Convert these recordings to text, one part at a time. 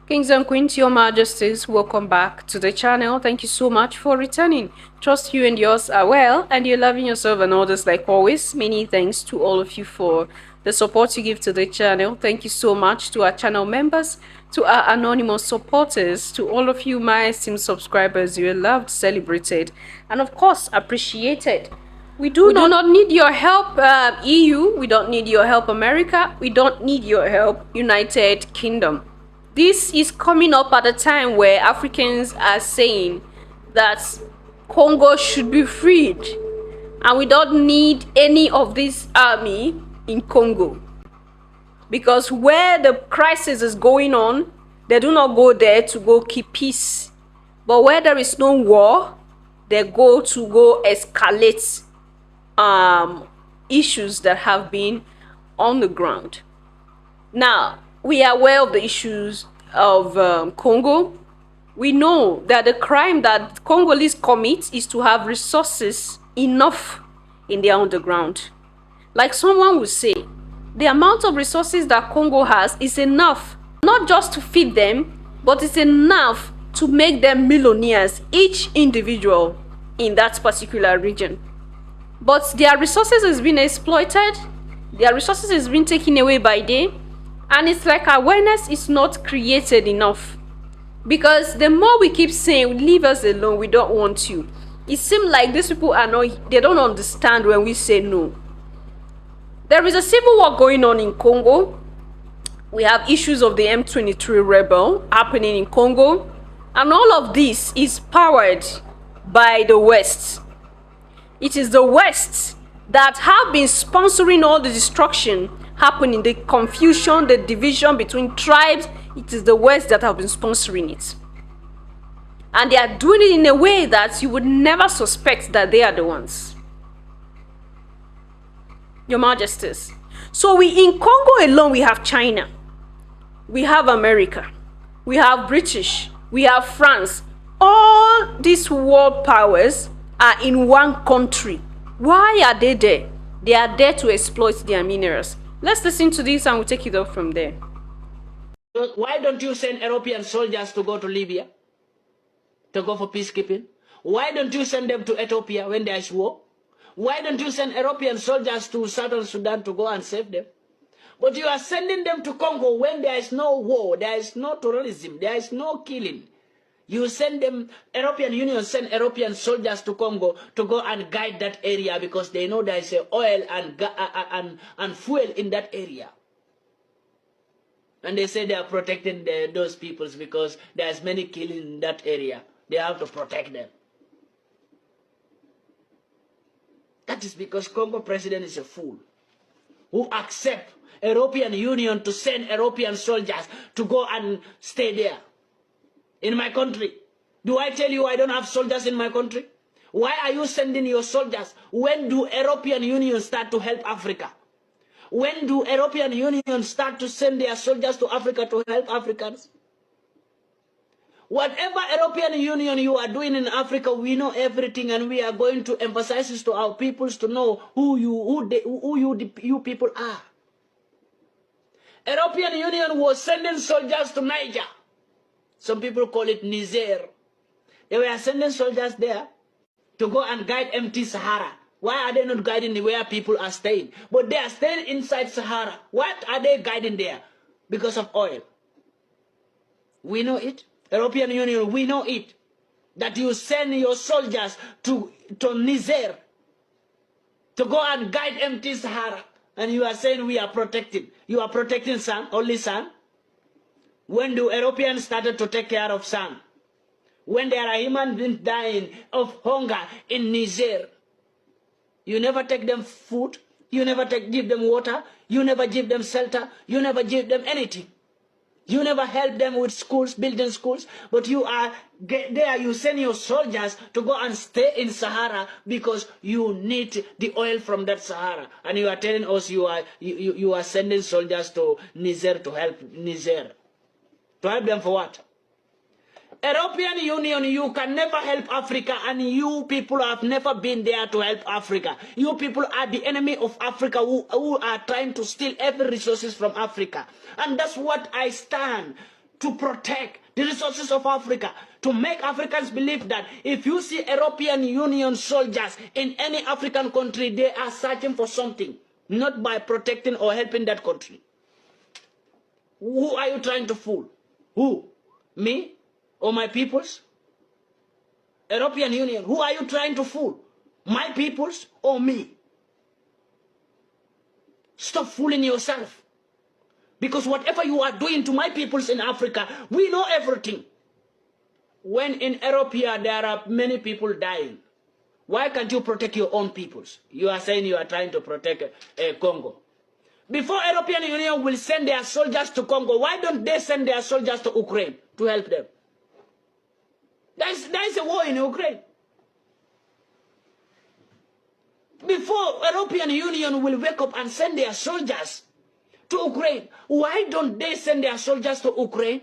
Kings and Queens, your majesties, welcome back to the channel. Thank you so much for returning. Trust you and yours are well and you're loving yourself and others like always. Many thanks to all of you for the support you give to the channel. Thank you so much to our channel members, to our anonymous supporters, to all of you, my esteemed subscribers. You are loved, celebrated, and of course appreciated. We do not need your help, EU. We don't need your help, America. We don't need your help, United Kingdom. This is coming up at a time where Africans are saying that Congo should be freed, and we don't need any of this army in Congo, because where the crisis is going on, they do not go there to go keep peace, but where there is no war, they go to go escalate issues that have been on the ground. Now, we are aware of the issues of Congo. We know that the crime that Congolese commit is to have resources enough in their underground. Like someone would say, the amount of resources that Congo has is enough, not just to feed them, but it's enough to make them millionaires, each individual in that particular region. But their resources has been exploited, their resources has been taken away by them, and it's like awareness is not created enough. Because the more we keep saying, leave us alone, we don't want you, it seems like these people are not, they don't understand when we say no. There is a civil war going on in Congo. We have issues of the M23 rebel happening in Congo. And all of this is powered by the West. It is the West that have been sponsoring all the destruction happening, the confusion, the division between tribes. It is the West that have been sponsoring it. And they are doing it in a way that you would never suspect that they are the ones. Your Majesties. So in Congo alone, we have China, we have America, we have British, we have France. All these world powers are in one country. Why are they there? They are there to exploit their minerals. Let's listen to this and we'll take it up from there. Why don't you send European soldiers to go to Libya, to go for peacekeeping? Why don't you send them to Ethiopia when there is war? Why don't you send European soldiers to Southern Sudan to go and save them? But you are sending them to Congo when there is no war, there is no terrorism, there is no killing. You send them, European Union send European soldiers to Congo to go and guide that area because they know there is oil and fuel in that area. And they say they are protecting those peoples because there is many killing in that area. They have to protect them. That is because Congo president is a fool who accept European Union to send European soldiers to go and stay there. In my country. Do I tell you I don't have soldiers in my country? Why are you sending your soldiers? When do European Union start to help Africa? When do European Union start to send their soldiers to Africa to help Africans? Whatever European Union you are doing in Africa, we know everything, and we are going to emphasize this to our peoples to know who you people are. European Union was sending soldiers to Niger. Some people call it Niger. They were sending soldiers there to go and guide empty Sahara. Why are they not guiding where people are staying? But they are staying inside Sahara. What are they guiding there? Because of oil. We know it. European Union, we know it. That you send your soldiers to Niger to go and guide empty Sahara. And you are saying we are protecting. You are protecting sand, only sand. When the Europeans started to take care of sand? When there are human beings dying of hunger in Niger, you never take them food, you never give them water, you never give them shelter, you never give them anything. You never help them with schools, building schools, but you are there, you send your soldiers to go and stay in Sahara because you need the oil from that Sahara. And you are telling us you are sending soldiers to Niger to help Niger. To help them for what? European Union, you can never help Africa, and you people have never been there to help Africa. You people are the enemy of Africa who are trying to steal every resources from Africa. And that's what I stand to protect the resources of Africa, to make Africans believe that if you see European Union soldiers in any African country, they are searching for something, not by protecting or helping that country. Who are you trying to fool? Who? Me or my peoples? European Union, who are you trying to fool? My peoples or me? Stop fooling yourself. Because whatever you are doing to my peoples in Africa, we know everything. When in Europe here, there are many people dying. Why can't you protect your own peoples? You are saying you are trying to protect Congo. Before European Union will send their soldiers to Congo, why don't they send their soldiers to Ukraine to help them? There is a war in Ukraine. Before European Union will wake up and send their soldiers to Ukraine, why don't they send their soldiers to Ukraine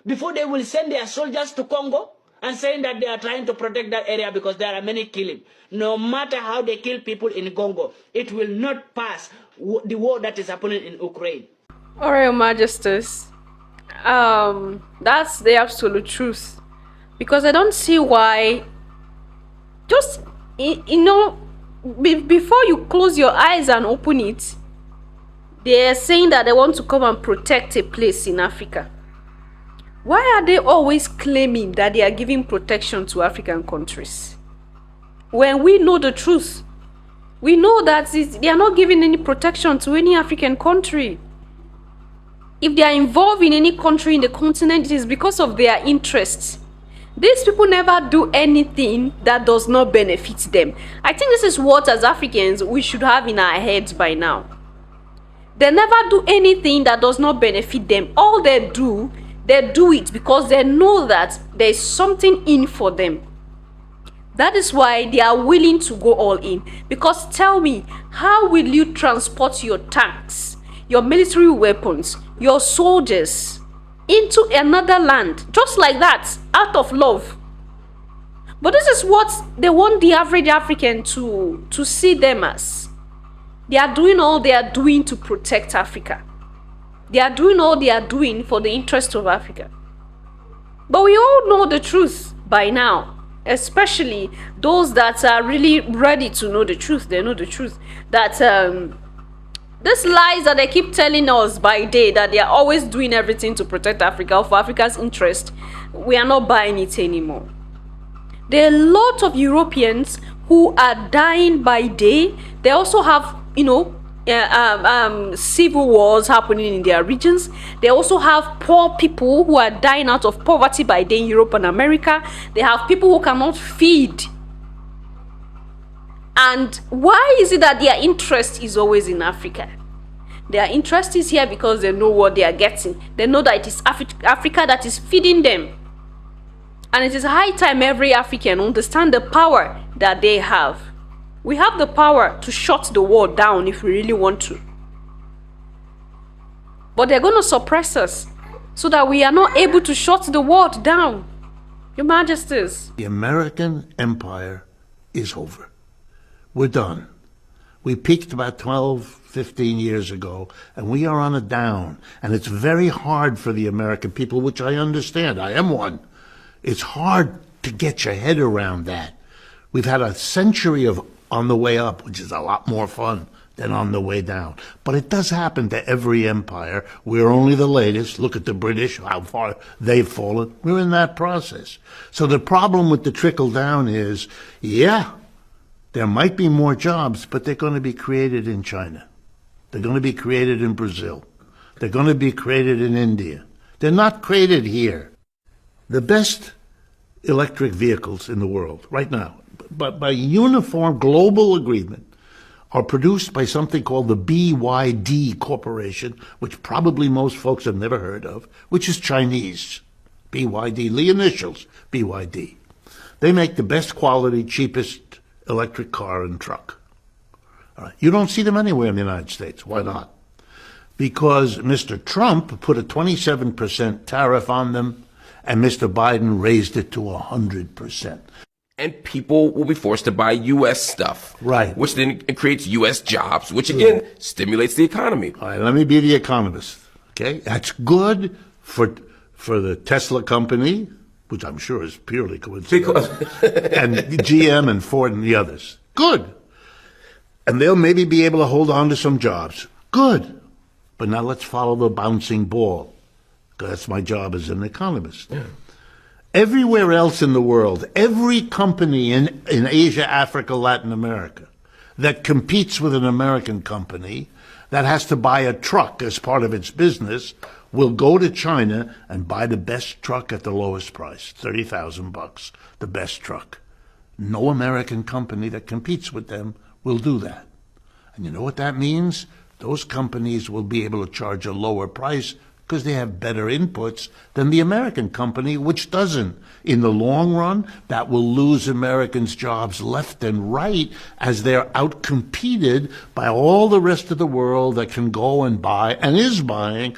before they will send their soldiers to Congo and saying that they are trying to protect that area because there are many killing? No matter how they kill people in Congo, it will not pass the war that is happening in Ukraine. All right, Your Majesties. That's the absolute truth. Because I don't see why, just, before you close your eyes and open it, they're saying that they want to come and protect a place in Africa. Why are they always claiming that they are giving protection to African countries? When we know the truth, we know that they are not giving any protection to any African country. If they are involved in any country in the continent, it is because of their interests. These people never do anything that does not benefit them. I think this is what, as Africans, we should have in our heads by now. They never do anything that does not benefit them. All they do it because they know that there is something in for them. That is why they are willing to go all in. Because tell me, how will you transport your tanks, your military weapons, your soldiers into another land just like that, out of love? But this is what they want the average African to see them as. They are doing all they are doing to protect Africa. They are doing all they are doing for the interest of Africa. But we all know the truth by now, especially those that are really ready to know the truth. They know the truth that these lies that they keep telling us by day, that they are always doing everything to protect Africa or for Africa's interest, we are not buying it anymore. There are a lot of Europeans who are dying by day. They also have, civil wars happening in their regions. They also have poor people who are dying out of poverty by day in Europe and America. They have people who cannot feed. And why is it that their interest is always in Africa? Their interest is here because they know what they are getting. They know that it is Africa that is feeding them. And it is high time every African understand the power that they have. We have the power to shut the world down if we really want to. But they're going to suppress us so that we are not able to shut the world down. Your Majesties. The American empire is over. We're done. We peaked about 12, 15 years ago, and we are on a down. And it's very hard for the American people, which I understand. I am one. It's hard to get your head around that. We've had a century of on the way up, which is a lot more fun than on the way down. But it does happen to every empire. We're only the latest. Look at the British, how far they've fallen. We're in that process. So the problem with the trickle down is, yeah, there might be more jobs, but they're going to be created in China. They're going to be created in Brazil. They're going to be created in India. They're not created here. The best electric vehicles in the world right now, but by uniform global agreement, are produced by something called the BYD Corporation, which probably most folks have never heard of, which is Chinese. BYD, the initials, BYD. They make the best quality, cheapest electric car and truck. All right. You don't see them anywhere in the United States. Why not? Because Mr. Trump put a 27% tariff on them, and Mr. Biden raised it to 100%. And people will be forced to buy U.S. stuff. Right. Which then creates U.S. jobs, which again stimulates the economy. All right, let me be the economist. Okay? That's good for for the Tesla company, which I'm sure is purely coincidental, and GM and Ford and the others. Good. And they'll maybe be able to hold on to some jobs. Good. But now let's follow the bouncing ball, because that's my job as an economist. Yeah. Everywhere else in the world, every company in Asia, Africa, Latin America that competes with an American company that has to buy a truck as part of its business will go to China and buy the best truck at the lowest price, $30,000, the best truck. No American company that competes with them will do that. And you know what that means? Those companies will be able to charge a lower price because they have better inputs than the American company, which doesn't. In the long run, that will lose Americans' jobs left and right as they're outcompeted by all the rest of the world that can go and buy, and is buying,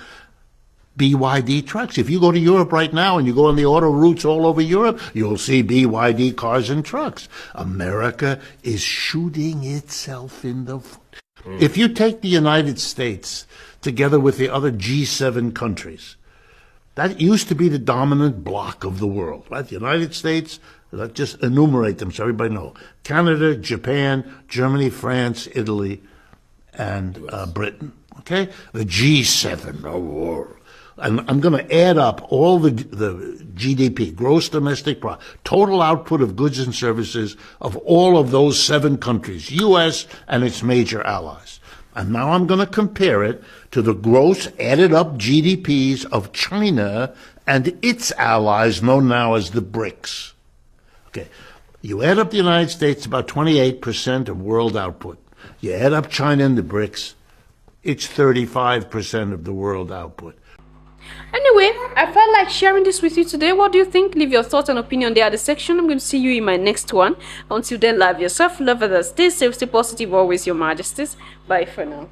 BYD trucks. If you go to Europe right now and you go on the auto routes all over Europe, you'll see BYD cars and trucks. America is shooting itself in the foot. If you take the United States together with the other G7 countries, that used to be the dominant bloc of the world, right? The United States, let's just enumerate them so everybody knows. Canada, Japan, Germany, France, Italy, and Britain, okay? The G7 world. And I'm going to add up all the GDP, gross domestic product, total output of goods and services of all of those 7 countries, U.S. and its major allies. And now I'm going to compare it to the gross added up GDPs of China and its allies, known now as the BRICS. Okay, you add up the United States, about 28% of world output. You add up China and the BRICS, it's 35% of the world output. Anyway, I felt like sharing this with you today. What do you think? Leave your thoughts and opinion there at the section. I'm going to see you in my next one. Until then, love yourself, love others, stay safe, stay positive, always your majesties. Bye for now.